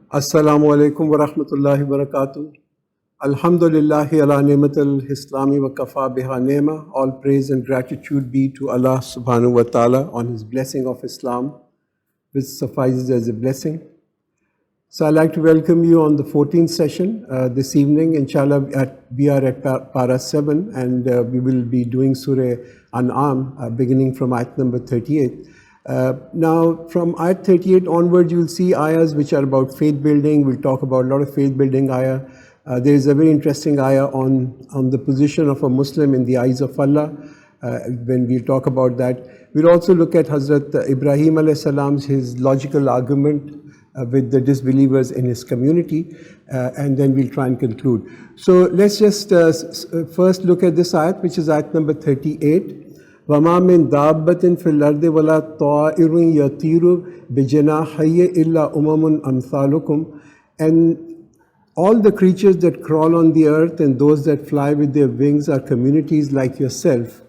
Assalamu alaikum wa rahmatullahi wa barakatuh. Alhamdulillahi ala ni'matil Islami wa kafa biha nema. All praise and gratitude be to Allah subhanahu wa ta'ala on His blessing of Islam, which suffices as a blessing. So I'd like to welcome you on the 14th session this evening. Inshallah, we are at Para 7 and we will be doing Surah An'am beginning from ayat number 38. Now, from ayat 38 onwards, you will see ayahs which are about faith building. We'll talk about a lot of faith building ayah. There is a very interesting ayah on the position of a Muslim in the eyes of Allah. When we'll talk about that, we'll also look at Hazrat Ibrahim alayhi salam's his logical argument with the disbelievers in his community, and then we'll try and conclude. So let's just first look at this ayat, which is ayat number 38. وَمَا مِن دَابَّةٍ فِي الْأَرْضِ وَلَا طَائِرٌ يَطِيرُ بِجَنَاحَيْهِ إِلَّا أُمَمٌ أَمْثَالُكُمْ. And all the creatures that crawl on the earth and those that fly with their wings are communities like yourself.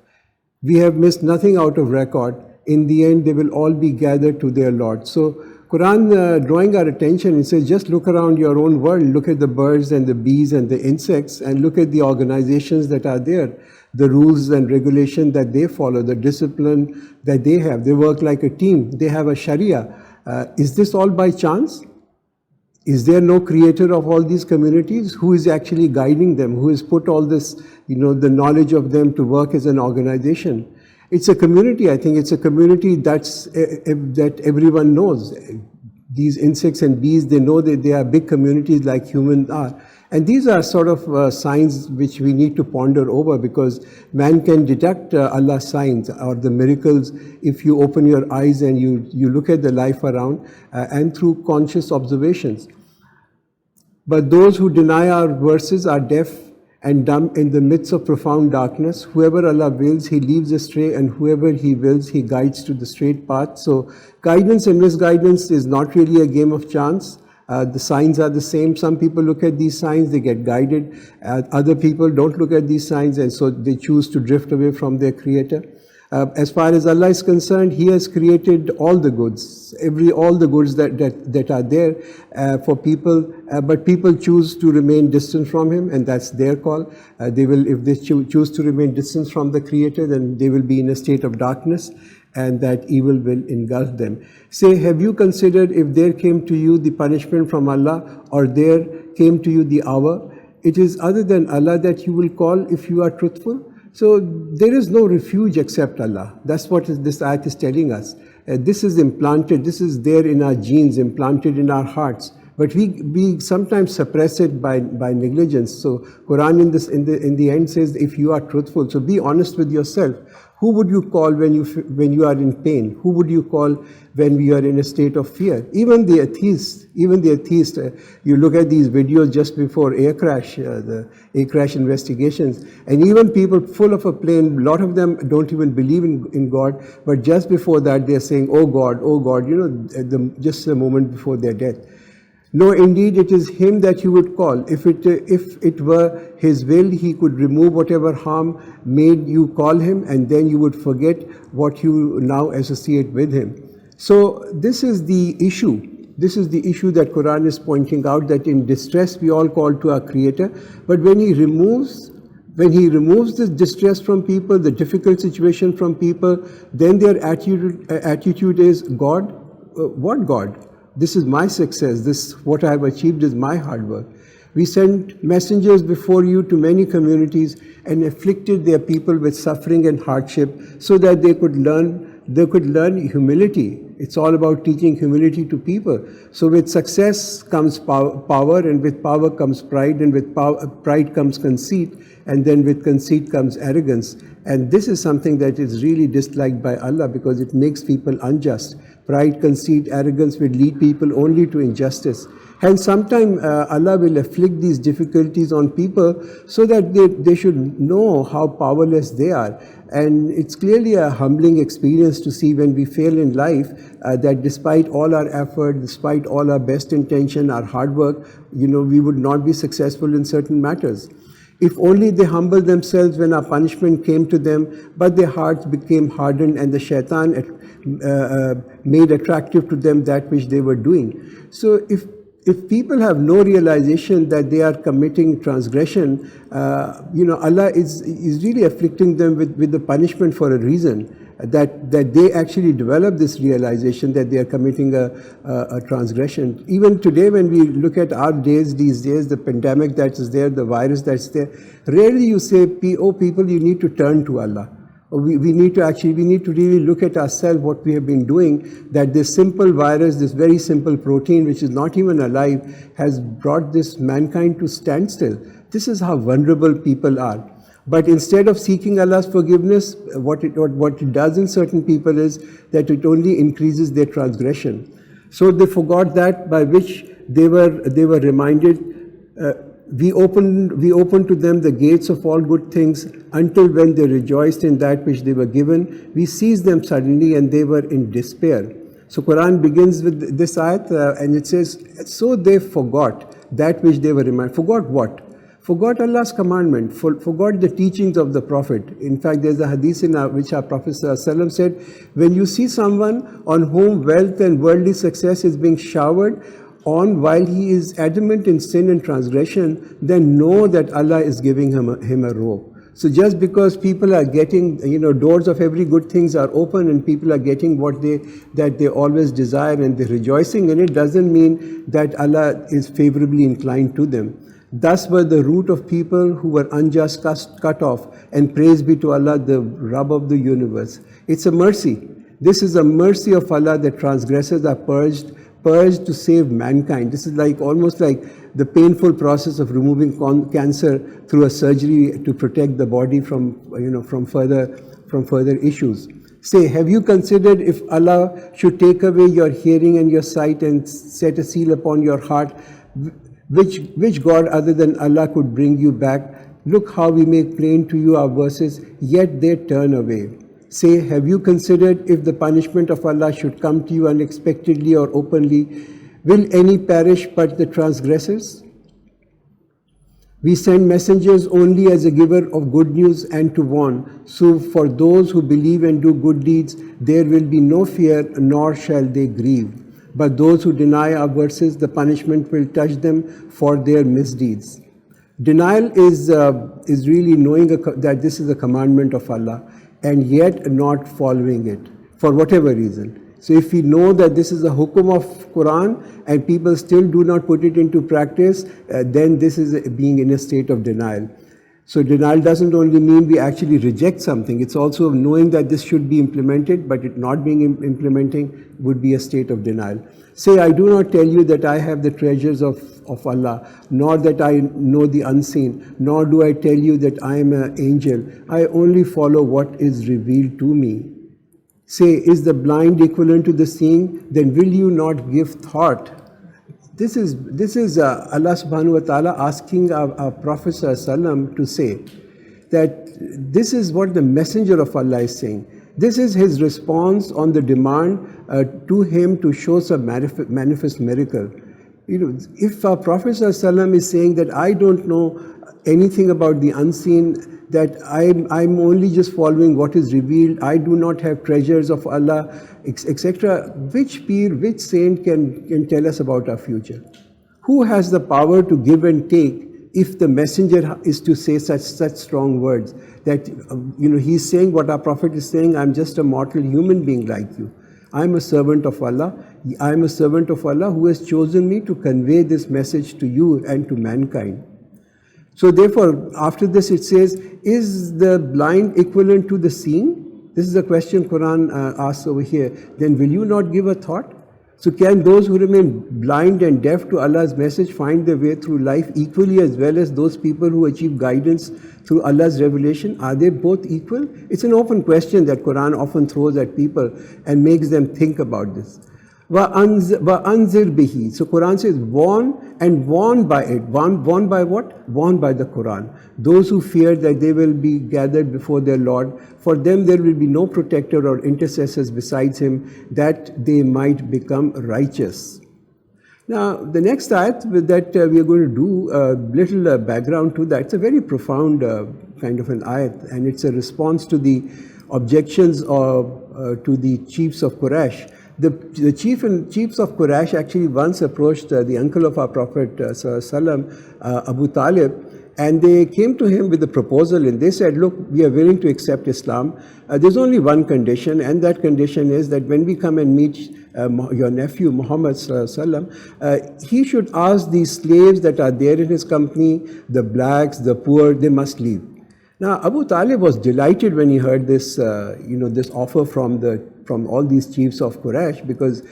We have missed nothing out of record. In the end, they will all be gathered to their Lord. So Quran drawing our attention, it says just look around your own world, look at the birds and the bees and the insects, and look at the organizations that are there, the rules and regulation that they follow, the discipline that they have. They work like a team. They have a Sharia. Is this all by chance? Is there no creator of all these communities? Who is actually guiding them? Who has put all this, the knowledge of them to work as an organization? It's a community. I think it's a community that everyone knows. These insects and bees, they know that they are big communities like humans are. And these are sort of signs which we need to ponder over, because man can detect Allah's signs or the miracles if you open your eyes and you look at the life around and through conscious observations. But those who deny our verses are deaf and dumb in the midst of profound darkness. Whoever Allah wills, He leaves astray, and whoever He wills, He guides to the straight path. So guidance and misguidance is not really a game of chance. The signs are the same. Some people look at these signs, they get guided. Other people don't look at these signs, and so they choose to drift away from their Creator. As far as Allah is concerned, He has created all the goods, all the goods that are there for people, but people choose to remain distant from Him, and that's their call. They will, if they choose to remain distant from the Creator, then they will be in a state of darkness, and that evil will engulf them. Say, have you considered if there came to you the punishment from Allah, or there came to you the hour? It is other than Allah that you will call if you are truthful. So there is no refuge except Allah. That's what this ayat is telling us. This is implanted, this is there in our genes, implanted in our hearts. But we sometimes suppress it by negligence. So Quran in the end says, if you are truthful, so be honest with yourself. Who would you call when you are in pain? Who would you call when you are in a state of fear? Even the atheist, you look at these videos just before air crash, the air crash investigations, and even people full of a plane, a lot of them don't even believe in God, but just before that they're saying, oh God, just a moment before their death. No, indeed, it is Him that you would call. If it were His will, He could remove whatever harm made you call Him, and then you would forget what you now associate with Him. So this is the issue. This is the issue that Quran is pointing out, that in distress we all call to our Creator, but when He removes this distress from people, the difficult situation from people, then their attitude is, God, what God? This is my success. What I have achieved is my hard work. We sent messengers before you to many communities and afflicted their people with suffering and hardship, so that they could learn humility. It's all about teaching humility to people. So with success comes power, and with power comes pride, and with pride comes conceit, and then with conceit comes arrogance. And this is something that is really disliked by Allah, because it makes people unjust. Pride, conceit, arrogance will lead people only to injustice. And sometimes Allah will afflict these difficulties on people so that they should know how powerless they are. And it's clearly a humbling experience to see when we fail in life, that despite all our effort, despite all our best intention, our hard work, we would not be successful in certain matters. If only they humbled themselves when our punishment came to them, but their hearts became hardened, and the shaitan made attractive to them that which they were doing. So if if people have no realization that they are committing transgression, Allah is really afflicting them with the punishment for a reason. That they actually develop this realization that they are committing a transgression. Even today, when we look at our days, these days, the pandemic that is there, the virus that's there, rarely you say, oh people, you need to turn to Allah. We need to really look at ourselves, what we have been doing, that this simple virus, this very simple protein, which is not even alive, has brought this mankind to standstill. This is how vulnerable people are. But instead of seeking Allah's forgiveness, what it does in certain people is that it only increases their transgression. So they forgot that, by which they were reminded, we opened to them the gates of all good things, until when they rejoiced in that which they were given, we seized them suddenly and they were in despair. So Quran begins with this ayat and it says, so they forgot that which they were reminded. Forgot what? Forgot Allah's commandment, forgot the teachings of the Prophet. In fact, there's a hadith in which our Prophet ﷺ said, when you see someone on whom wealth and worldly success is being showered on while he is adamant in sin and transgression, then know that Allah is giving him a rope. So just because people are getting, doors of every good things are open and people are getting that they always desire and they're rejoicing in it, doesn't mean that Allah is favorably inclined to them. Thus were the root of people who were unjust cut off, and praise be to Allah, the Rabb of the universe. It's a mercy. This is a mercy of Allah that transgressors are purged to save mankind. This is almost like the painful process of removing cancer through a surgery to protect the body from further issues. Say, have you considered if Allah should take away your hearing and your sight and set a seal upon your heart, which God other than Allah could bring you back? Look how we make plain to you our verses, yet they turn away. Say, have you considered if the punishment of Allah should come to you unexpectedly or openly, will any perish but the transgressors? We send messengers only as a giver of good news and to warn. So for those who believe and do good deeds, there will be no fear, nor shall they grieve. But those who deny our verses, the punishment will touch them for their misdeeds. Denial is really knowing that this is a commandment of Allah and yet not following it for whatever reason. So if we know that this is a hukum of Quran and people still do not put it into practice, then this is being in a state of denial. So denial doesn't only mean we actually reject something, it's also knowing that this should be implemented, but it not being implementing would be a state of denial. Say, I do not tell you that I have the treasures of Allah, nor that I know the unseen, nor do I tell you that I am an angel. I only follow what is revealed to me. Say, is the blind equivalent to the seeing? Then will you not give thought? This is Allah subhanahu wa ta'ala asking our Prophet ﷺ to say that this is what the messenger of Allah is saying. This is his response on the demand to him to show some manifest miracle. If our Prophet ﷺ is saying that I don't know anything about the unseen, that I'm only just following what is revealed, I do not have treasures of Allah, etc. Which peer, which saint can tell us about our future? Who has the power to give and take if the messenger is to say such strong words? That, he's saying what our Prophet is saying, I'm just a mortal human being like you. I'm a servant of Allah. I'm a servant of Allah who has chosen me to convey this message to you and to mankind. So therefore, after this it says, is the blind equivalent to the seeing? This is a question Quran asks over here. Then will you not give a thought? So can those who remain blind and deaf to Allah's message find their way through life equally as well as those people who achieve guidance through Allah's revelation? Are they both equal? It's an open question that Quran often throws at people and makes them think about this. وَأَنذِرْ بِهِ. So Quran says warn, and warn by it. Warn by what? Warn by the Quran. Those who fear that they will be gathered before their Lord, for them there will be no protector or intercessors besides him, that they might become righteous. Now the next ayat that we are going to do a little background to that. It's a very profound kind of an ayat, and it's a response to the objections to the chiefs of Quraysh, The chiefs of Quraysh actually once approached the uncle of our Prophet Abu Talib, and they came to him with a proposal, and they said, look, we are willing to accept Islam. There's only one condition, and that condition is that when we come and meet your nephew Muhammad he should ask these slaves that are there in his company, the blacks, the poor, they must leave. Now, Abu Talib was delighted when he heard this, this offer from all these chiefs of Quraysh, because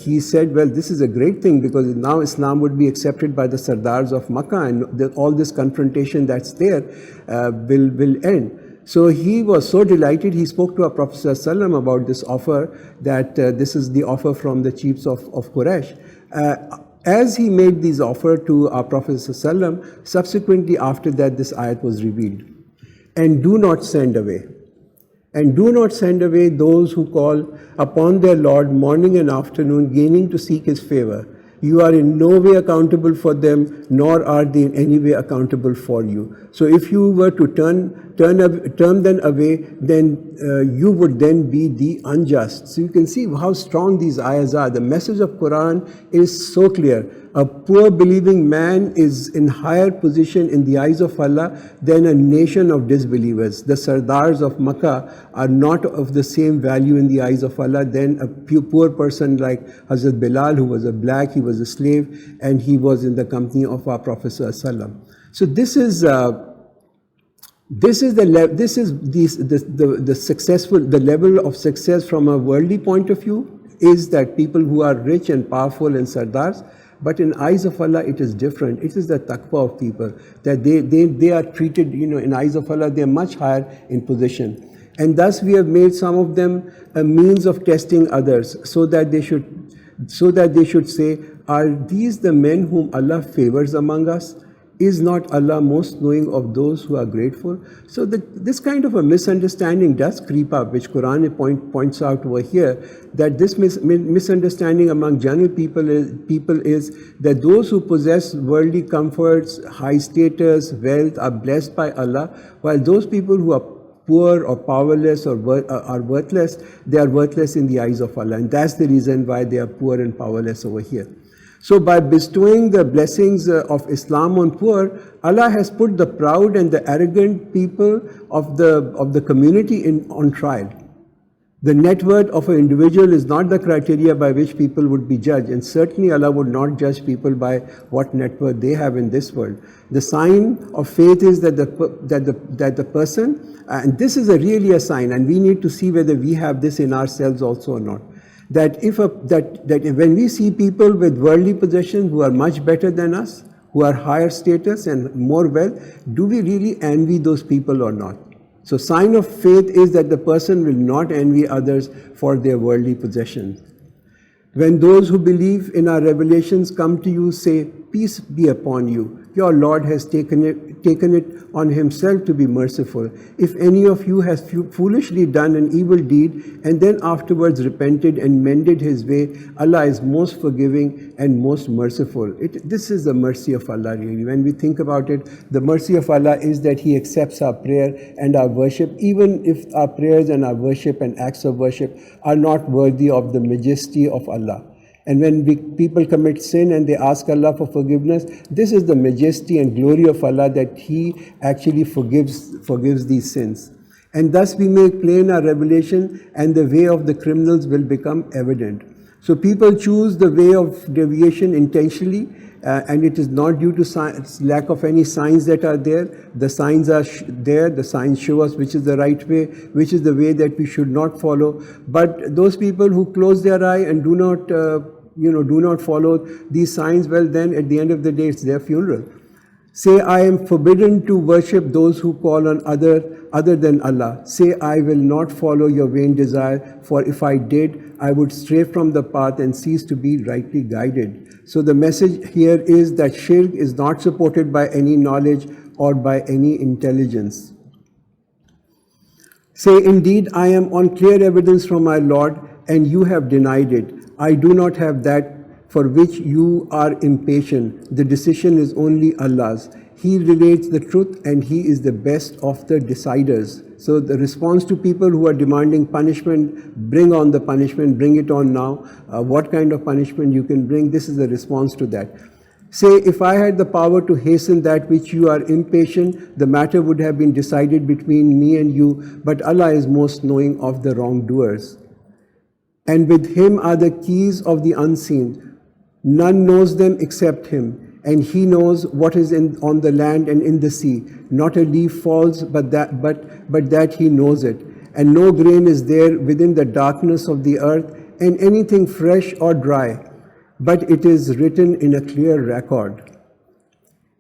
he said, well, this is a great thing, because now Islam would be accepted by the Sardars of Makkah, and all this confrontation that's there will end. So he was so delighted, he spoke to our Prophet ﷺ about this offer, that this is the offer from the chiefs of Quraysh. As he made this offer to our Prophet ﷺ, subsequently after that, this ayat was revealed. And do not send away. And do not send away those who call upon their Lord morning and afternoon, gaining to seek His favor. You are in no way accountable for them, nor are they in any way accountable for you. So if you were to turn them away, then you would then be the unjust. So you can see how strong these ayahs are. The message of Quran is so clear. A poor believing man is in higher position in the eyes of Allah than a nation of disbelievers. The Sardars of Makkah are not of the same value in the eyes of Allah than a poor person like Hazrat Bilal, who was a black, he was a slave, and he was in the company of our Prophet ﷺ. So this is the level of success from a worldly point of view is that people who are rich and powerful and Sardars. But in eyes of Allah, it is different. It is the taqwa of people, that they are treated, in eyes of Allah, they are much higher in position. And thus we have made some of them a means of testing others, so that they should say, are these the men whom Allah favors among us? Is not Allah most knowing of those who are grateful? So this kind of a misunderstanding does creep up, which Quran points out over here, that this misunderstanding among general people is that those who possess worldly comforts, high status, wealth are blessed by Allah, while those people who are poor or powerless or are worthless, they are worthless in the eyes of Allah. And that's the reason why they are poor and powerless over here. So by bestowing the blessings of Islam on poor, Allah has put the proud and the arrogant people of the community on trial. The net worth of an individual is not the criteria by which people would be judged, and certainly Allah would not judge people by what net worth they have in this world. The sign of faith is that the person, and this is really a sign, and we need to see whether we have this in ourselves also or not. That when we see people with worldly possessions who are much better than us, who are higher status and more wealth, do we really envy those people or not? So sign of faith is that the person will not envy others for their worldly possessions. When those who believe in our revelations come to you, say, peace be upon you. Your Lord has taken it on Himself to be merciful. If any of you has foolishly done an evil deed and then afterwards repented and mended his way, Allah is most forgiving and most merciful. This is the mercy of Allah really. When we think about it, the mercy of Allah is that He accepts our prayer and our worship, even if our prayers and our worship and acts of worship are not worthy of the majesty of Allah. And when people commit sin and they ask Allah for forgiveness, this is the majesty and glory of Allah, that He actually forgives these sins. And thus we make plain our revelation, and the way of the criminals will become evident. So people choose the way of deviation intentionally, and it is not due to lack of any signs that are there. The signs are there, the signs show us which is the right way, which is the way that we should not follow. But those people who close their eye and do not follow these signs, well then at the end of the day it's their funeral. Say, I am forbidden to worship those who call on other than Allah. Say, I will not follow your vain desire, for if I did, I would stray from the path and cease to be rightly guided. So the message here is that shirk is not supported by any knowledge or by any intelligence. Say, indeed, I am on clear evidence from my Lord, and you have denied it. I do not have that for which you are impatient. The decision is only Allah's. He relates the truth and He is the best of the deciders. So the response to people who are demanding punishment, bring on the punishment, bring it on now. What kind of punishment you can bring, this is the response to that. Say, if I had the power to hasten that which you are impatient, the matter would have been decided between me and you, but Allah is most knowing of the wrongdoers. And with Him are the keys of the unseen. None knows them except Him, and He knows what is on the land and in the sea. Not a leaf falls, but that He knows it. And no grain is there within the darkness of the earth, and anything fresh or dry, but it is written in a clear record.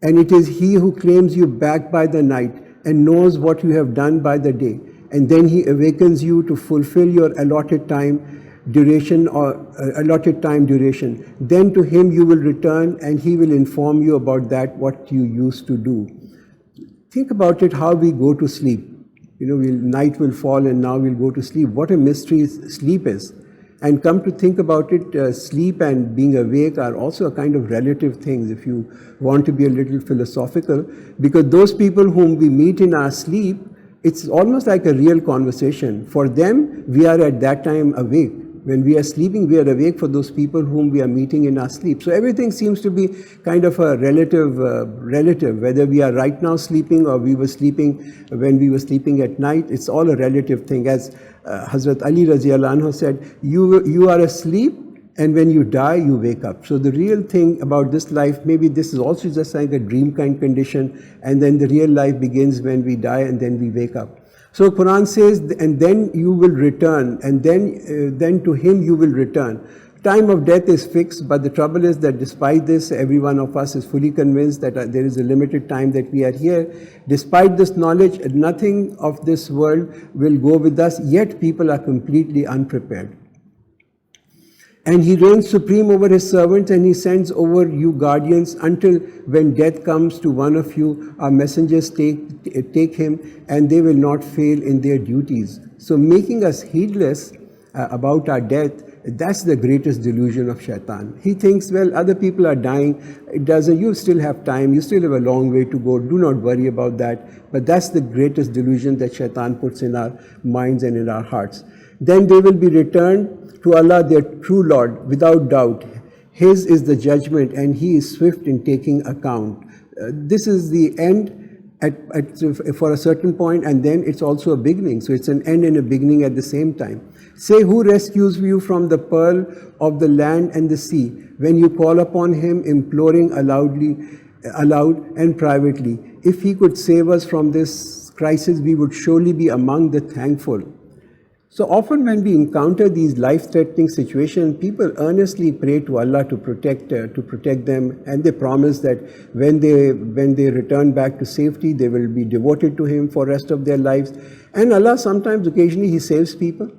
And it is He who claims you back by the night and knows what you have done by the day. And then He awakens you to fulfill your allotted time duration. Then to Him you will return, and He will inform you about that what you used to do. Think about it, how we go to sleep. Night will fall and now we'll go to sleep. What a mystery sleep is. And come to think about it, sleep and being awake are also a kind of relative things, if you want to be a little philosophical, because those people whom we meet in our sleep, it's almost like a real conversation. For them, we are at that time awake. When we are sleeping, we are awake for those people whom we are meeting in our sleep. So everything seems to be kind of a relative, whether we are right now sleeping or we were sleeping when we were sleeping at night. It's all a relative thing. As Hazrat Ali Radiallahu Anhu said, you are asleep, and when you die, you wake up. So the real thing about this life, maybe this is also just like a dream kind condition, and then the real life begins when we die and then we wake up. So Quran says, and then you will return, and then to Him you will return. Time of death is fixed, but the trouble is that despite this, every one of us is fully convinced that there is a limited time that we are here. Despite this knowledge, nothing of this world will go with us, yet people are completely unprepared. And He reigns supreme over His servants, and He sends over you guardians until when death comes to one of you, our messengers take him, and they will not fail in their duties. So making us heedless about our death, that's the greatest delusion of shaitan. He thinks, well, other people are dying. It doesn't, you still have time, you still have a long way to go, do not worry about that. But that's the greatest delusion that shaitan puts in our minds and in our hearts. Then they will be returned to Allah, their true Lord, without doubt. His is the judgment, and He is swift in taking account. This is the end for a certain point, and then it's also a beginning. So it's an end and a beginning at the same time. Say, who rescues you from the pearl of the land and the sea, when you call upon Him, imploring aloud and privately? If He could save us from this crisis, we would surely be among the thankful. So often when we encounter these life-threatening situations, people earnestly pray to Allah to protect them, and they promise that when they return back to safety, they will be devoted to Him for the rest of their lives. And Allah sometimes, occasionally, He saves people.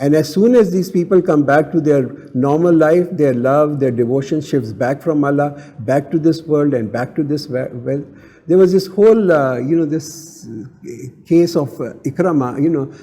And as soon as these people come back to their normal life, their love, their devotion shifts back from Allah, back to this world and back to this wealth. There was this whole, this case of Ikrama.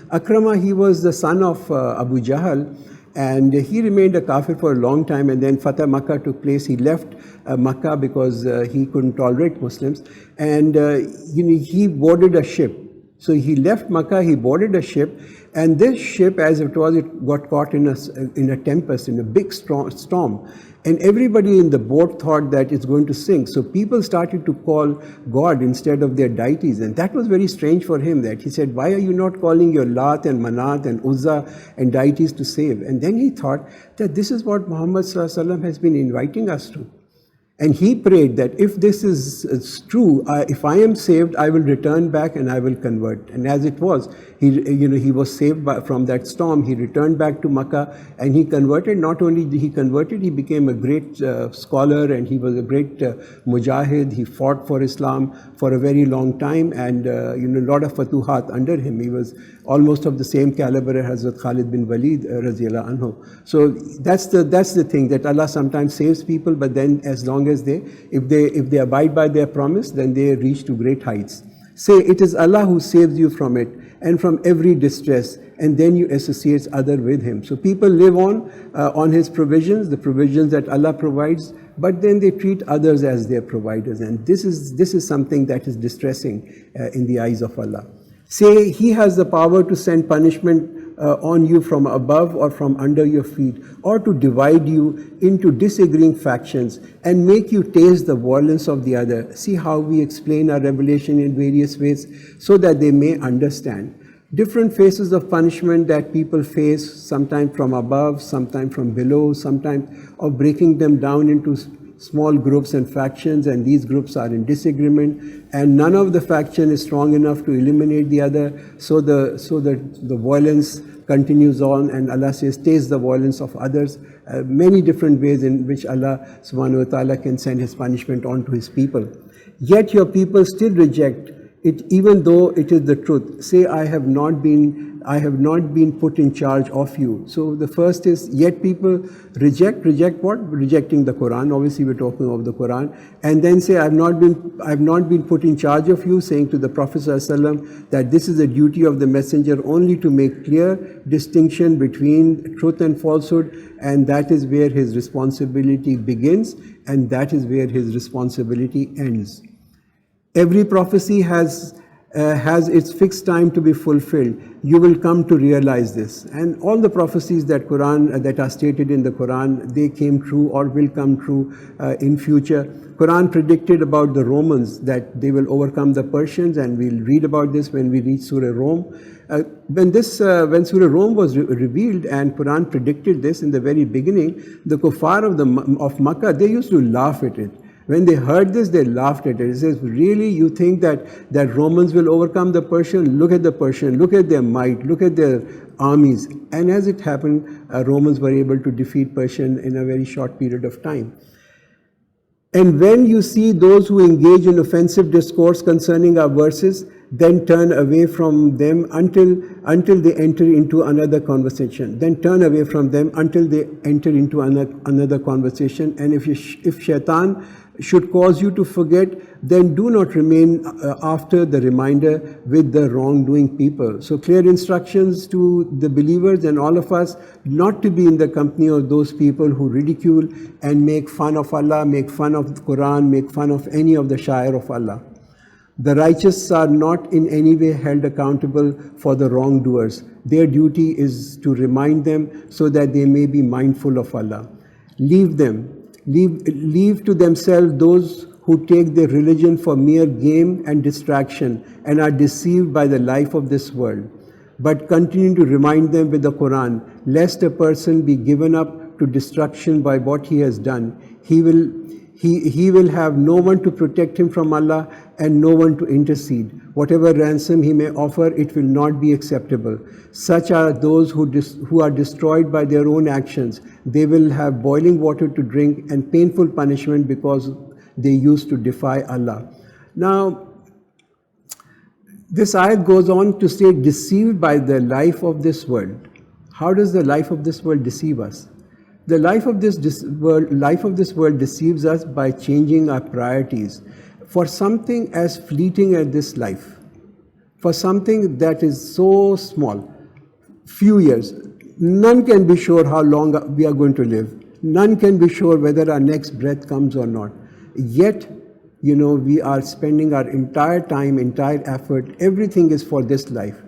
Akrama, he was the son of Abu Jahl, and he remained a kafir for a long time, and then Fatah Makkah took place. He left Makkah because he couldn't tolerate Muslims, and he boarded a ship. So he left Makkah, he boarded a ship, and this ship, as it was, it got caught in a tempest, in a big storm. And everybody in the boat thought that it's going to sink. So people started to call God instead of their deities. And that was very strange for him, that he said, why are you not calling your Lat and Manat and Uzza and deities to save? And then he thought that this is what Muhammad Sallallahu Alaihi Wasallam has been inviting us to. And he prayed that if this is true, if I am saved, I will return back and I will convert. And as it was, he was saved from that storm. He returned back to Makkah and he converted. Not only did he converted, he became a great scholar, and he was a great mujahid. He fought for Islam for a very long time, and a lot of fatuhat under him. He was almost of the same caliber as Hazrat Khalid bin Walid radiallahu anhu. So that's the thing, that Allah sometimes saves people, but then as long as if they abide by their promise, then they reach to great heights. Say, it is Allah who saves you from it, and from every distress, and then you associate other with him. So people live on his provisions, the provisions that Allah provides, but then they treat others as their providers, and this is something that is distressing in the eyes of Allah. Say he has the power to send punishment on you from above or from under your feet, or to divide you into disagreeing factions and make you taste the violence of the other. See how we explain our revelation in various ways so that they may understand. Different phases of punishment that people face, sometimes from above, sometimes from below, sometimes of breaking them down into small groups and factions, and these groups are in disagreement, and none of the faction is strong enough to eliminate the other, so the violence continues on, and Allah says, taste the violence of others. Many different ways in which Allah subhanahu wa ta'ala can send his punishment on to his people. Yet your people still reject it, even though it is the truth. Say, I have not been put in charge of you. So the first is, yet people reject what? Rejecting the Quran. Obviously we're talking of the Quran. And then say, I've not been put in charge of you, saying to the Prophet ﷺ that this is the duty of the messenger, only to make clear distinction between truth and falsehood, and that is where his responsibility begins, and that is where his responsibility ends. Every prophecy has its fixed time to be fulfilled. You will come to realize this. And all the prophecies that are stated in the Quran, they came true or will come true in future. Quran predicted about the Romans that they will overcome the Persians, and we'll read about this when we reach Surah Rum. When Surah Rum was revealed and Quran predicted this in the very beginning, the kuffar of Makkah, they used to laugh at it. When they heard this, they laughed at it. It says, really, you think that Romans will overcome the Persians? Look at the Persians, look at their might, look at their armies. And as it happened, Romans were able to defeat Persians in a very short period of time. And when you see those who engage in offensive discourse concerning our verses, then turn away from them until they enter into another conversation. Then turn away from them until they enter into another conversation. And if shaitan should cause you to forget, then do not remain after the reminder with the wrongdoing people. So clear instructions to the believers and all of us not to be in the company of those people who ridicule and make fun of Allah, make fun of the Quran, make fun of any of the shair of Allah. The righteous are not in any way held accountable for the wrongdoers. Their duty is to remind them so that they may be mindful of Allah. Leave to themselves those who take their religion for mere game and distraction and are deceived by the life of this world. But continue to remind them with the Quran, lest a person be given up to destruction by what he has done. He will have no one to protect him from Allah and no one to intercede. Whatever ransom he may offer, it will not be acceptable. Such are those who are destroyed by their own actions. They will have boiling water to drink and painful punishment because they used to defy Allah. Now, this ayat goes on to say, deceived by the life of this world. How does the life of this world deceive us? The life of this world deceives us by changing our priorities for something as fleeting as this life, for something that is so small, few years. None can be sure how long we are going to live. None can be sure whether our next breath comes or not. Yet, we are spending our entire time, entire effort, everything is for this life.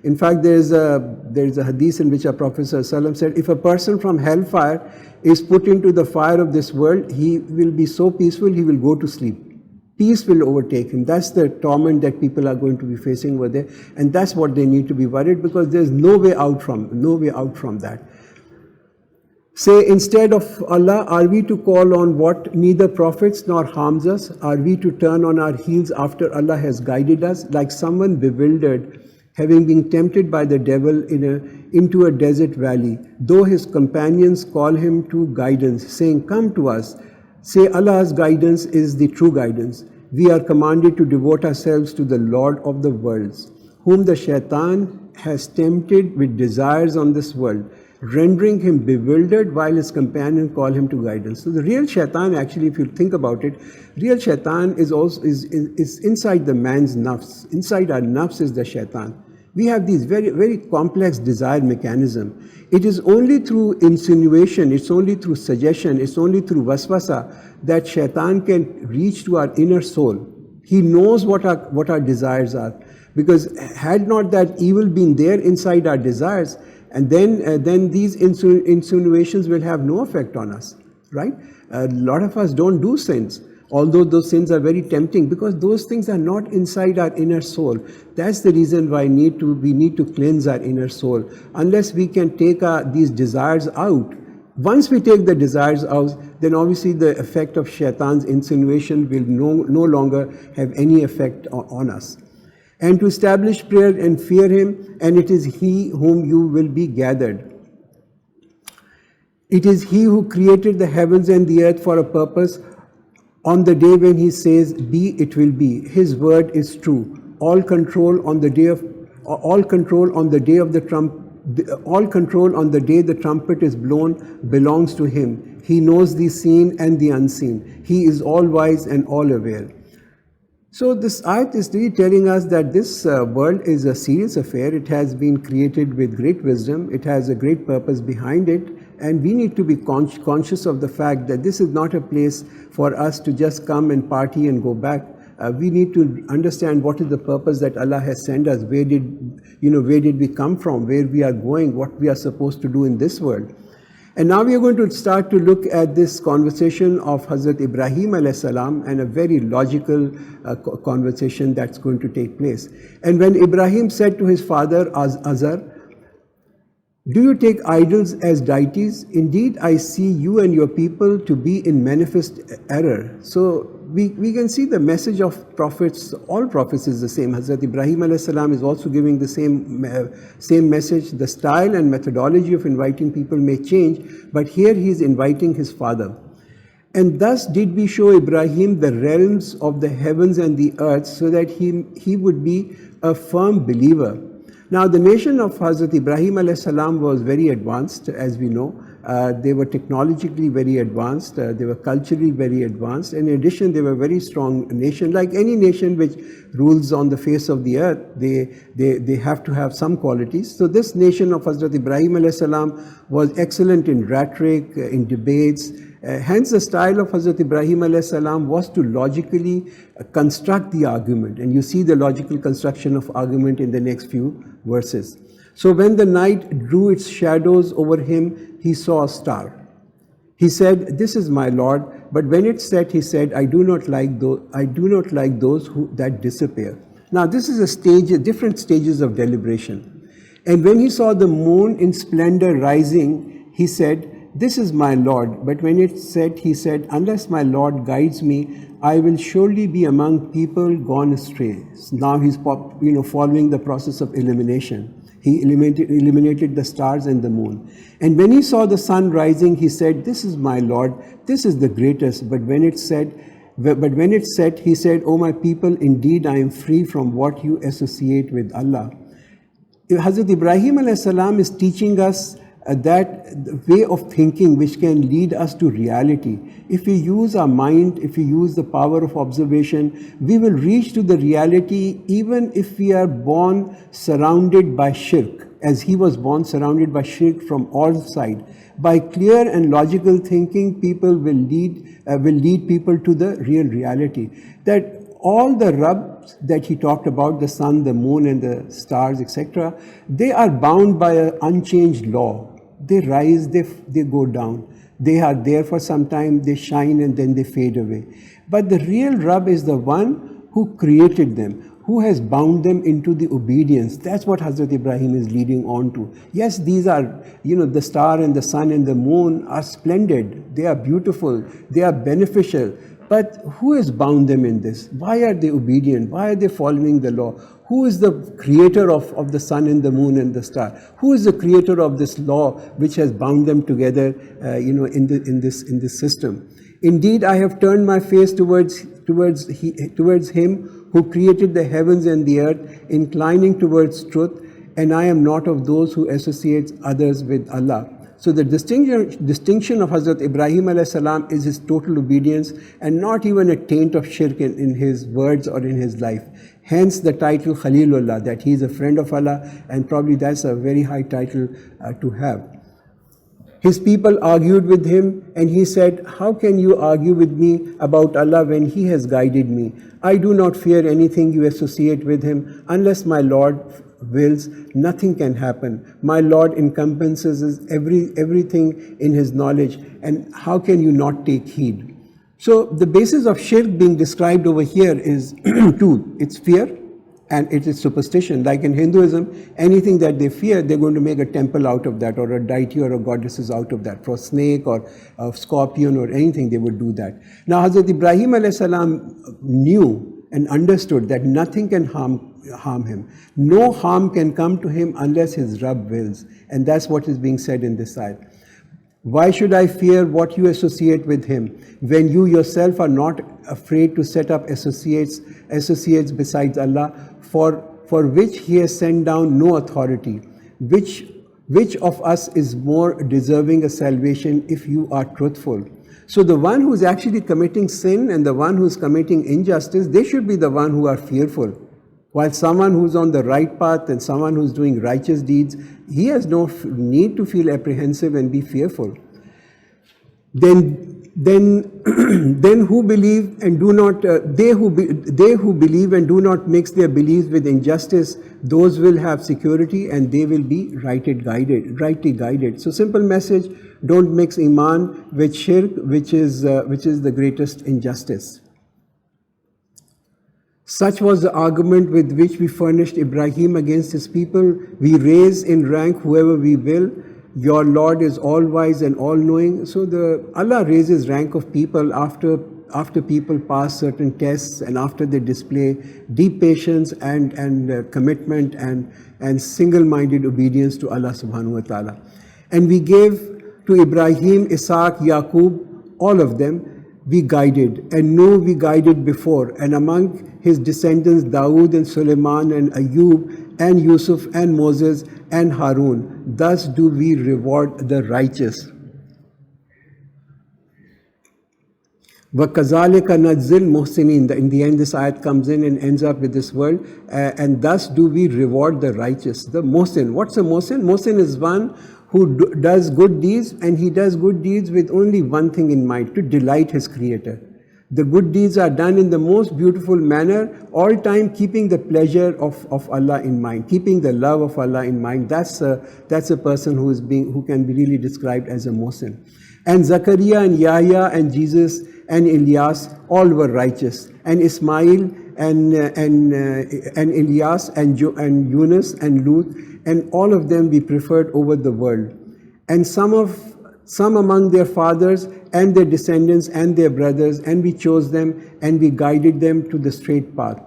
In fact, there is a hadith in which our Prophet ﷺ said, if a person from hellfire is put into the fire of this world, he will be so peaceful, he will go to sleep. Peace will overtake him. That's the torment that people are going to be facing over there. And that's what they need to be worried, because there's no way out from that. Say, instead of Allah, are we to call on what neither profits nor harms us? Are we to turn on our heels after Allah has guided us, like someone bewildered, having been tempted by the devil into a desert valley, though his companions call him to guidance, saying, come to us. Say, Allah's guidance is the true guidance. We are commanded to devote ourselves to the Lord of the worlds, whom the shaitan has tempted with desires on this world, rendering him bewildered while his companions call him to guidance. So the real shaitan, actually, if you think about it, real shaitan is inside the man's nafs. Inside our nafs is the shaitan. We have these very, very complex desire mechanism. It is only through insinuation, it's only through suggestion, it's only through waswasa that shaitan can reach to our inner soul. He knows what our desires are. Because had not that evil been there inside our desires, and then these insinuations will have no effect on us, right? A lot of us don't do sins, although those sins are very tempting, because those things are not inside our inner soul. That's the reason why we need to cleanse our inner soul. Unless we can take these desires out, once we take the desires out, then obviously the effect of shaitan's insinuation will no longer have any effect on us. And to establish prayer and fear him, and it is he whom you will be gathered. It is he who created the heavens and the earth for a purpose. On the day when he says, be, it will be. His word is true. All control on the day the trumpet is blown belongs to him. He knows the seen and the unseen. He is all wise and all aware. So this ayat is really telling us that this world is a serious affair. It has been created with great wisdom. It has a great purpose behind it. And we need to be conscious of the fact that this is not a place for us to just come and party and go back. We need to understand what is the purpose that Allah has sent us. Where did we come from? Where we are going? What we are supposed to do in this world? And now we are going to start to look at this conversation of Hazrat Ibrahim alayhi salam, and a very logical conversation that's going to take place. And when Ibrahim said to his father Azar, do you take idols as deities? Indeed, I see you and your people to be in manifest error. So we can see the message of prophets. All prophets is the same. Hazrat Ibrahim alayhi salam is also giving the same message. The style and methodology of inviting people may change, but here he is inviting his father. And thus did we show Ibrahim the realms of the heavens and the earth, so that he would be a firm believer. Now, the nation of Hazrat Ibrahim alayhi salam was very advanced, as we know. They were technologically very advanced, they were culturally very advanced, and in addition they were a very strong nation. Like any nation which rules on the face of the earth, they have to have some qualities. So this nation of Hazrat Ibrahim alayhi salam was excellent in rhetoric, in debates. Hence the style of Hazrat Ibrahim alayhi salam was to logically construct the argument, and you see the logical construction of argument in the next few verses. So when the night drew its shadows over him, he saw a star. He said, this is my Lord. But when it set, he said, I do not like those that disappear. Now this is different stages of deliberation. And when he saw the moon in splendor rising, he said, this is my Lord. But when it set, he said, unless my Lord guides me, I will surely be among people gone astray. So now he's following the process of elimination. He eliminated the stars and the moon. And when he saw the sun rising, he said, this is my Lord, this is the greatest. But when it set, he said, O my people, indeed I am free from what you associate with Allah. Hazrat Ibrahim alayhi salam is teaching us that way of thinking which can lead us to reality. If we use our mind, if we use the power of observation, we will reach to the reality even if we are born surrounded by shirk, as he was born surrounded by shirk from all sides. By clear and logical thinking, people will lead people to the real reality. That all the Rabbs that he talked about, the sun, the moon and the stars, etc., they are bound by an unchanged law. They rise, they go down. They are there for some time, they shine and then they fade away. But the real Rabb is the one who created them, who has bound them into the obedience. That's what Hazrat Ibrahim is leading on to. Yes, these are, the star and the sun and the moon are splendid. They are beautiful. They are beneficial. But who has bound them in this? Why are they obedient? Why are they following the law? Who is the creator of the sun and the moon and the star? Who is the creator of this law which has bound them together, in this system? Indeed, I have turned my face towards him who created the heavens and the earth, inclining towards truth, and I am not of those who associate others with Allah. So the distinction of Hazrat Ibrahim alayhi salam is his total obedience, and not even a taint of shirk in his words or in his life. Hence the title Khalilullah, that he is a friend of Allah, and probably that's a very high title to have. His people argued with him, and he said, "How can you argue with me about Allah when He has guided me? I do not fear anything you associate with Him. Unless my Lord wills, nothing can happen. My Lord encompasses everything in His knowledge, and how can you not take heed?" So the basis of shirk being described over here is two. It's fear, and it is superstition. Like in Hinduism, anything that they fear, they're going to make a temple out of that, or a deity or a goddesses out of that. For a snake or a scorpion or anything, they would do that. Now, Hazrat Ibrahim alayhi salam knew and understood that nothing can harm him. No harm can come to him unless his Rabb wills. And that's what is being said in this ayat. Why should I fear what you associate with him when you yourself are not afraid to set up associates besides Allah, for which He has sent down no authority? Which of us is more deserving of salvation if you are truthful? So the one who is actually committing sin and the one who is committing injustice, they should be the one who are fearful. While someone who's on the right path and someone who's doing righteous deeds, he has no need to feel apprehensive and be fearful. Then who believe and do not, they who believe and do not mix their beliefs with injustice, those will have security and they will be rightly guided. So simple message: don't mix iman with shirk, which is the greatest injustice. Such was the argument with which we furnished Ibrahim against his people. We raise in rank whoever we will. Your Lord is all-wise and all-knowing. So Allah raises rank of people after people pass certain tests and after they display deep patience and commitment and single-minded obedience to Allah subhanahu wa ta'ala. And we gave to Ibrahim, Isaac, Yaqub, all of them, we guided, and Noah we guided before, and among his descendants Dawood and Suleiman and Ayub and Yusuf and Moses and Harun. Thus do we reward the righteous. وَكَذَلِكَ نَجْزِي الْمُحْسِنِينَ. In the end, this ayat comes in and ends up with this word. And thus do we reward the righteous. The Muhsin. What's a Muhsin? Muhsin is one who does good deeds, and he does good deeds with only one thing in mind: to delight his Creator. The good deeds are done in the most beautiful manner, all time keeping the pleasure of Allah in mind, keeping the love of Allah in mind. That's a person who can be really described as a Muhsin. And Zakaria and Yahya and Jesus and Ilyas, all were righteous. And Ismail and Ilyas and Yunus and Lut, and all of them we preferred over the world. And some among their fathers and their descendants and their brothers, and we chose them and we guided them to the straight path.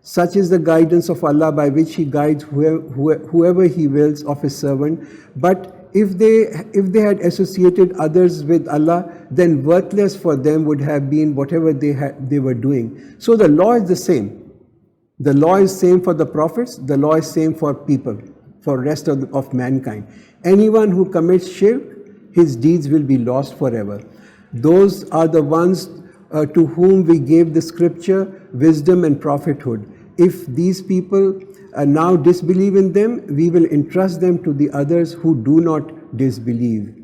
Such is the guidance of Allah by which He guides whoever He wills of His servant. But if they had associated others with Allah, then worthless for them would have been whatever they were doing. So the law is the same. The law is same for the prophets. The law is same for people, for rest of mankind. Anyone who commits shirk, his deeds will be lost forever. Those are the ones to whom we gave the scripture, wisdom and prophethood. If these people now disbelieve in them, we will entrust them to the others who do not disbelieve.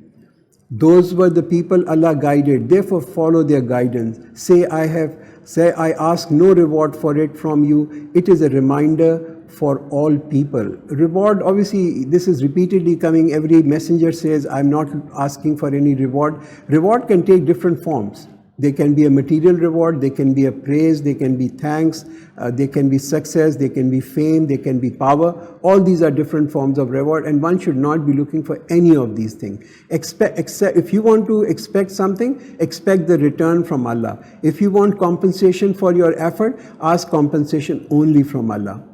Those were the people Allah guided, therefore follow their guidance. Say, I ask no reward for it from you. It is a reminder for all people. Reward, obviously, this is repeatedly coming. Every messenger says, I'm not asking for any reward. Reward can take different forms. They can be a material reward, they can be a praise, they can be thanks, they can be success, they can be fame, they can be power. All these are different forms of reward, and one should not be looking for any of these things. If you want to expect something, expect the return from Allah. If you want compensation for your effort, ask compensation only from Allah.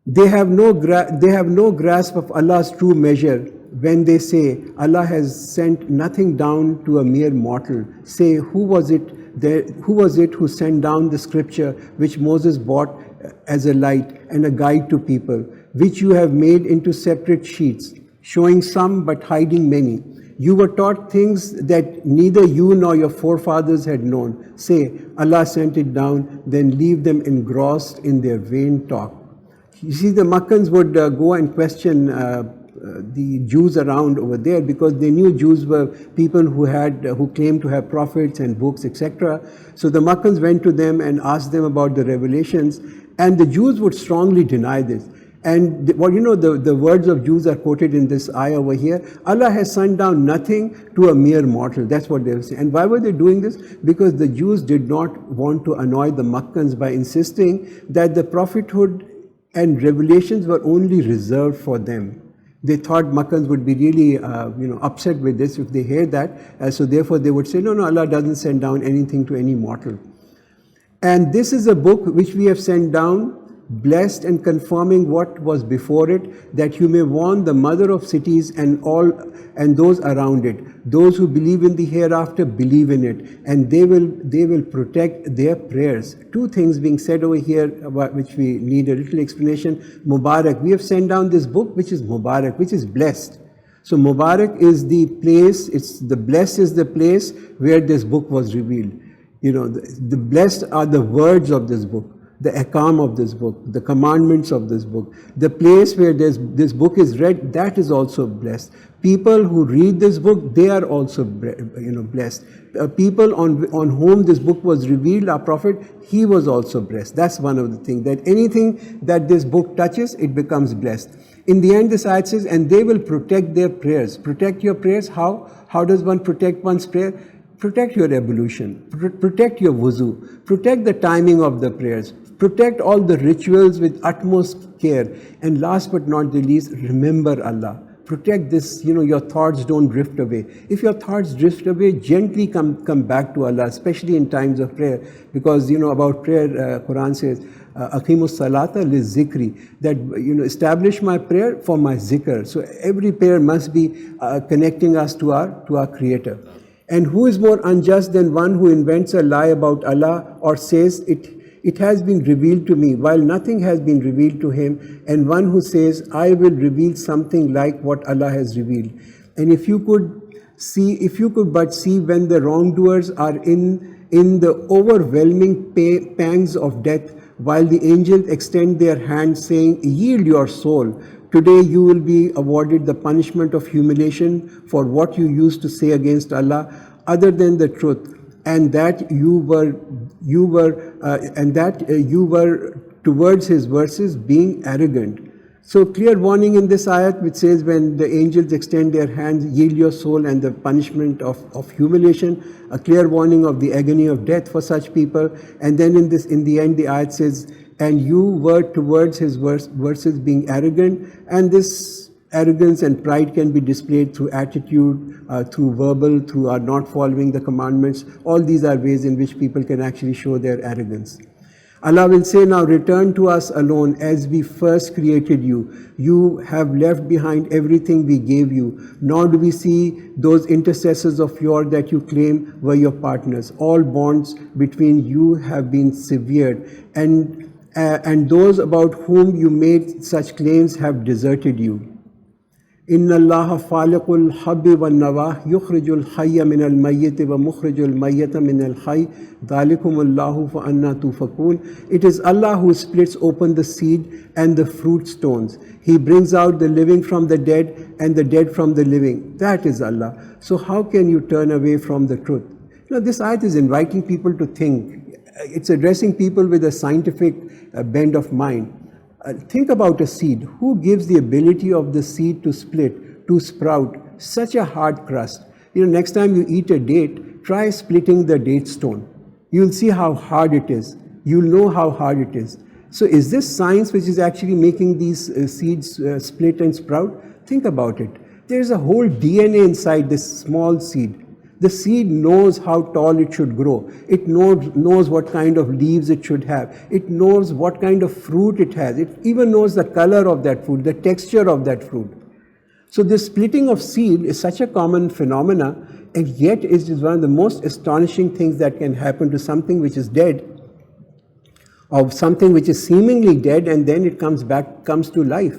They have no grasp of Allah's true measure. When they say, Allah has sent nothing down to a mere mortal, say, who was it who sent down the scripture which Moses brought as a light and a guide to people, which you have made into separate sheets, showing some but hiding many? You were taught things that neither you nor your forefathers had known. Say, Allah sent it down, then leave them engrossed in their vain talk. You see, the Makkans would go and question the Jews around over there, because they knew Jews were people who claimed to have prophets and books, etc. So the Makkans went to them and asked them about the revelations, and the Jews would strongly deny this. And the words of Jews are quoted in this ayah over here. Allah has sent down nothing to a mere mortal. That's what they were saying. And why were they doing this? Because the Jews did not want to annoy the Makkans by insisting that the prophethood and revelations were only reserved for them. They thought Makkans would be really upset with this if they hear that. So therefore they would say, no, Allah doesn't send down anything to any mortal. And this is a book which we have sent down, blessed and confirming what was before it, that you may warn the mother of cities and those around it. Those who believe in the hereafter believe in it, and they will protect their prayers. Two things being said over here about which we need a little explanation. Mubarak, we have sent down this book which is Mubarak, which is blessed. So Mubarak is the place, blessed is the place where this book was revealed. The blessed are the words of this book, the ahkam of this book, the commandments of this book. The place where this book is read, that is also blessed. People who read this book, they are also blessed. People on whom this book was revealed, our Prophet, he was also blessed. That's one of the things, that anything that this book touches, it becomes blessed. In the end, this ayat says, and they will protect their prayers. Protect your prayers, how? How does one protect one's prayer? Protect your ablution, protect your wuzu, protect the timing of the prayers, protect all the rituals with utmost care, and last but not the least, remember Allah. Protect this, your thoughts don't drift away. If your thoughts drift away, gently come back to Allah, especially in times of prayer, because about prayer, Quran says, Aqimus salata li zikri, that establish my prayer for my zikr. So every prayer must be connecting us to our Creator. And who is more unjust than one who invents a lie about Allah or says it has been revealed to me while nothing has been revealed to him, and one who says I will reveal something like what Allah has revealed. And if you could but see when the wrongdoers are in the overwhelming pangs of death, while the angels extend their hands saying, yield your soul. Today you will be awarded the punishment of humiliation for what you used to say against Allah other than the truth, and that you were towards His verses being arrogant. So clear warning in this ayat which says when the angels extend their hands, yield your soul, and the punishment of humiliation, a clear warning of the agony of death for such people. And then in the end the ayat says, and you were towards His verses being arrogant, and this arrogance and pride can be displayed through attitude, through verbal, through our not following the commandments. All these are ways in which people can actually show their arrogance. Allah will say, now return to us alone as we first created you. You have left behind everything we gave you, nor do we see those intercessors of yours that you claim were your partners. All bonds between you have been severed, and those about whom you made such claims have deserted you. Inna Allah faliqul habbi wal nawah yukhrijul hayya min al mayyit wa mukhrijul mayyita min al hayy dhalikumullahu fa anna tufakun. It is Allah who splits open the seed and the fruit stones. He brings out the living from the dead and the dead from the living. That is Allah. So how can you turn away from the truth? This ayat is inviting people to think. It's addressing people with a scientific bend of mind. Think about a seed. Who gives the ability of the seed to split, to sprout such a hard crust? Next time you eat a date, try splitting the date stone. You'll see how hard it is. You'll know how hard it is. So is this science which is actually making these seeds split and sprout? Think about it. There's a whole DNA inside this small seed. The seed knows how tall it should grow. It knows what kind of leaves it should have. It knows what kind of fruit it has. It even knows the color of that fruit, the texture of that fruit. So this splitting of seed is such a common phenomena, and yet it is one of the most astonishing things that can happen to something which is dead, or something which is seemingly dead, and then it comes to life.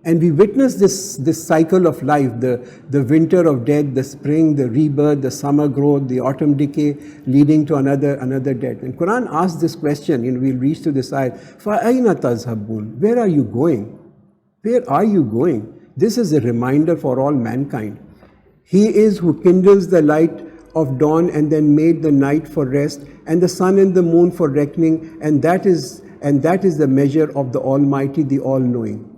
And we witness this cycle of life, the winter of death, the spring, the rebirth, the summer growth, the autumn decay, leading to another death. And Quran asks this question, we'll reach to this ayat, فَأَيْنَ تَذْهَبُونَ? Where are you going? Where are you going? This is a reminder for all mankind. He is who kindles the light of dawn and then made the night for rest, and the sun and the moon for reckoning, and that is the measure of the Almighty, the All-Knowing.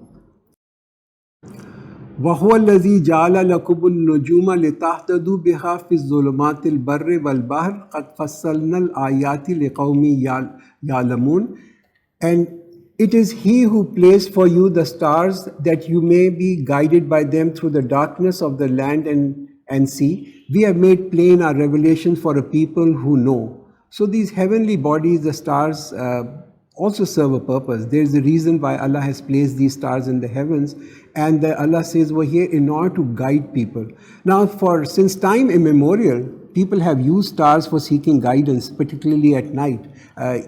وَهُوَ الَّذِي جَعَلَ لَكُمُ النُّجُومَ لِتَهْتَدُوا بِهَا فِي الظُّلُمَاتِ الْبَرِّ وَالْبَحْرِ قَدْ فَصَّلْنَا الْآيَاتِ لِقَوْمٍ يَعْلَمُونَ. And it is He who placed for you the stars that you may be guided by them through the darkness of the land and sea. We have made plain our revelations for a people who know. So these heavenly bodies, the stars, also serve a purpose. There is a reason why Allah has placed these stars in the heavens, and Allah says we're here in order to guide people. Now, since time immemorial, people have used stars for seeking guidance, particularly at night.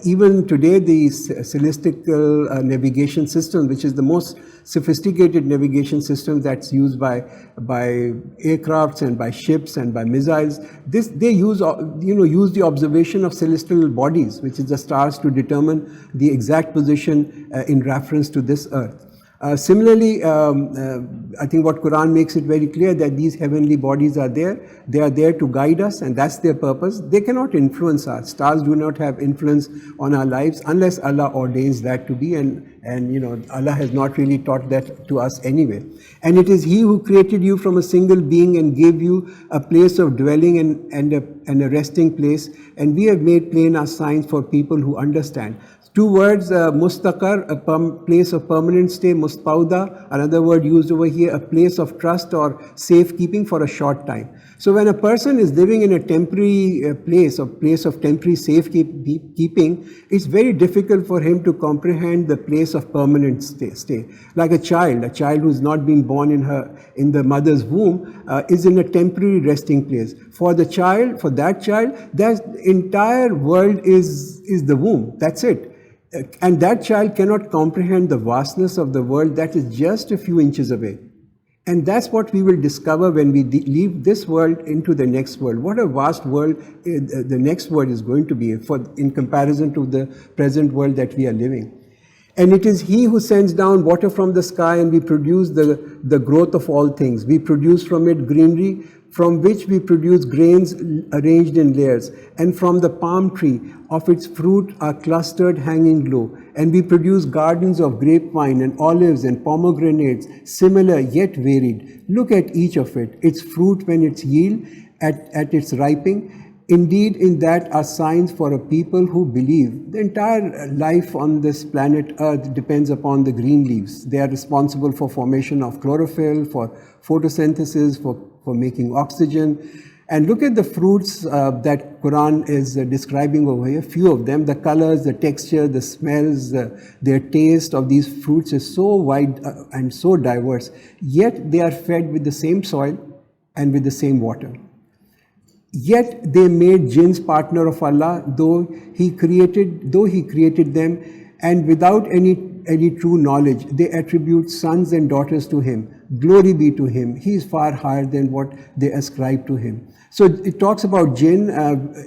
Even today, the celestial navigation system, which is the most sophisticated navigation system that's used by aircrafts and by ships and by missiles, they use the observation of celestial bodies, which is the stars, to determine the exact position in reference to this earth. Similarly, I think what Quran makes it very clear that these heavenly bodies are there. They are there to guide us, and that's their purpose. They cannot influence us. Stars do not have influence on our lives unless Allah ordains that to be, and Allah has not really taught that to us anyway. And it is He who created you from a single being and gave you a place of dwelling and a resting place, and we have made plain our signs for people who understand. Two words, mustaqar, a place of permanent stay, mustauda, another word used over here, a place of trust or safekeeping for a short time. So when a person is living in a temporary place of temporary safekeeping, it's very difficult for him to comprehend the place of permanent stay. Like a child who's not been born in the mother's womb is in a temporary resting place. For that child, that entire world is the womb. That's it. And that child cannot comprehend the vastness of the world that is just a few inches away. And that's what we will discover when we leave this world into the next world. What a vast world the next world is going to be in comparison to the present world that we are living. And it is He who sends down water from the sky, and we produce the growth of all things. We produce from it greenery, from which we produce grains arranged in layers, and from the palm tree of its fruit are clustered hanging low. And we produce gardens of grapevine and olives and pomegranates, similar yet varied. Look at each of it, its fruit when its yield, at its ripening. Indeed, in that are signs for a people who believe. The entire life on this planet Earth depends upon the green leaves. They are responsible for formation of chlorophyll, for photosynthesis, for making oxygen. And look at the fruits that Quran is describing over here, few of them. The colors, the texture, the smells, their taste of these fruits is so wide and so diverse. Yet they are fed with the same soil and with the same water. Yet they made jinns partner of Allah, though He created them, and without any true knowledge, they attribute sons and daughters to Him. Glory be to Him. He is far higher than what they ascribe to Him. So it talks about jinn.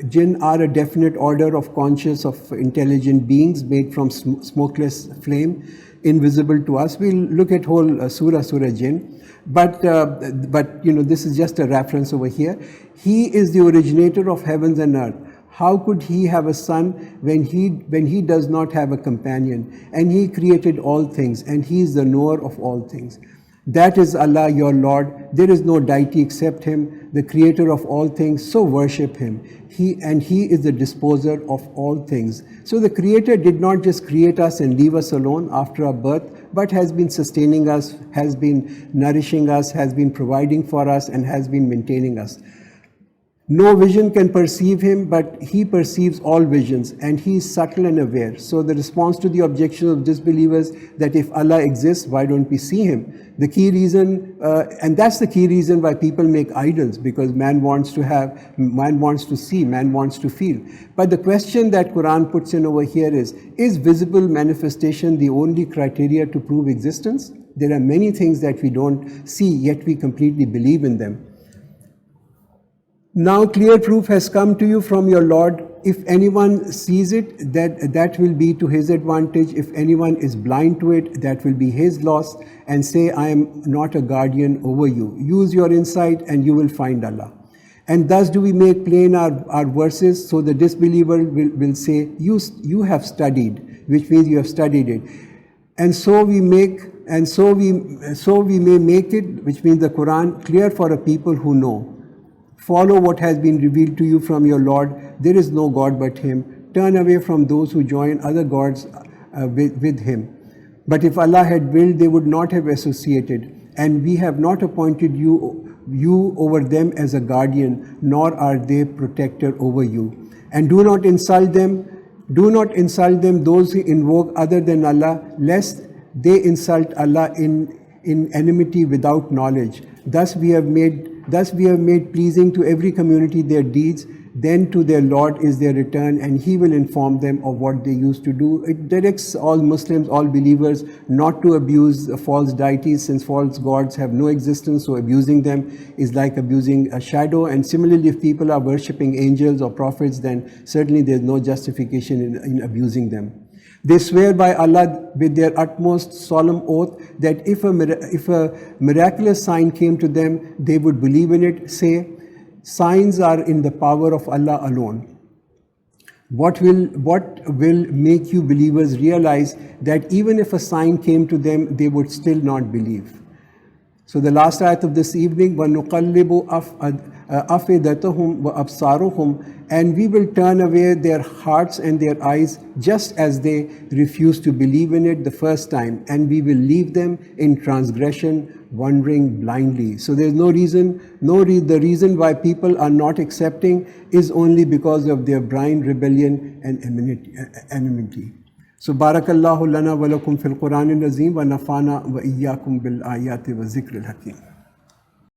Jinn are a definite order of conscious, of intelligent beings made from smokeless flame, invisible to us. We'll look at whole Surah Jinn. But this is just a reference over here. He is the originator of heavens and earth. How could He have a son when he does not have a companion? And He created all things, and He is the knower of all things. That is Allah, your Lord. There is no deity except Him, the creator of all things, so worship Him. He is the disposer of all things. So the Creator did not just create us and leave us alone after our birth, but has been sustaining us, has been nourishing us, has been providing for us, and has been maintaining us. No vision can perceive Him, but He perceives all visions, and He is subtle and aware. So the response to the objection of disbelievers that if Allah exists, why don't we see Him? The key reason, and that's the key reason why people make idols, because man wants to see, man wants to feel. But the question that Quran puts in over here is visible manifestation the only criteria to prove existence? There are many things that we don't see, yet we completely believe in them. Now clear proof has come to you from your Lord. If anyone sees it, that will be to his advantage. If anyone is blind to it, that will be his loss. And say, I am not a guardian over you. Use your insight and you will find Allah. And thus do we make plain our verses, so the disbeliever will say, you have studied, which means you have studied it. And so we may make it, which means the Quran, clear for a people who know. Follow what has been revealed to you from your Lord. There is no God but Him. Turn away from those who join other gods with Him. But if Allah had willed, they would not have associated. And we have not appointed you over them as a guardian, nor are they protector over you. And do not insult them. Do not insult them, those who invoke other than Allah, lest they insult Allah in enmity without knowledge. Thus we have made pleasing to every community their deeds. Then to their Lord is their return, and He will inform them of what they used to do. It directs all Muslims, all believers, not to abuse false deities, since false gods have no existence, so abusing them is like abusing a shadow. And similarly, if people are worshipping angels or prophets, then certainly there is no justification in abusing them. They swear by Allah with their utmost solemn oath that if a miraculous sign came to them, they would believe in it. Say, signs are in the power of Allah alone. What will make you believers realize that even if a sign came to them, they would still not believe? So the last ayat of this evening, وَنُقَلِّبُ أَفِدَتَهُمْ وَأَبْصَارُهُمْ, and we will turn away their hearts and their eyes just as they refused to believe in it the first time, and we will leave them in transgression, wandering blindly. So there is no reason, the reason why people are not accepting is only because of their blind rebellion and enmity. So barakallahu lana wa lakum fil Quran al-Azim wa nafana wa iyyakum bil ayati wa zikr al-hakim.